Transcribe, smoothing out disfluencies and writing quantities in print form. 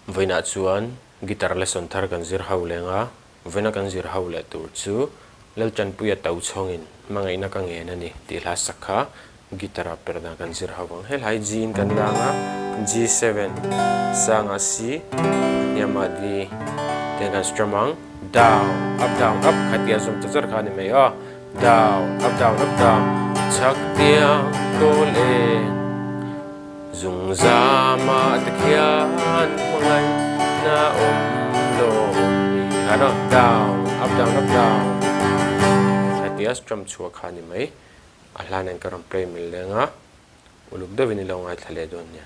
Voina chuan guitar lesson thar kan zir ho lenga voina kan zir ho le tur chu Laltanpuia Tochhawng in Hmangaihna ka ngen ani ti hla sakha guitar Perhdan kan zir ho ang helai G in kan langa G7 sanga C yama di dengan strumang down up khatia zum tazar khani me down up chak tiang tole zung zama takhian mangai na lo hano down up khatia strum chua khani me ahlan an karam play mil lenga uluk da vinilo ngai thale don nya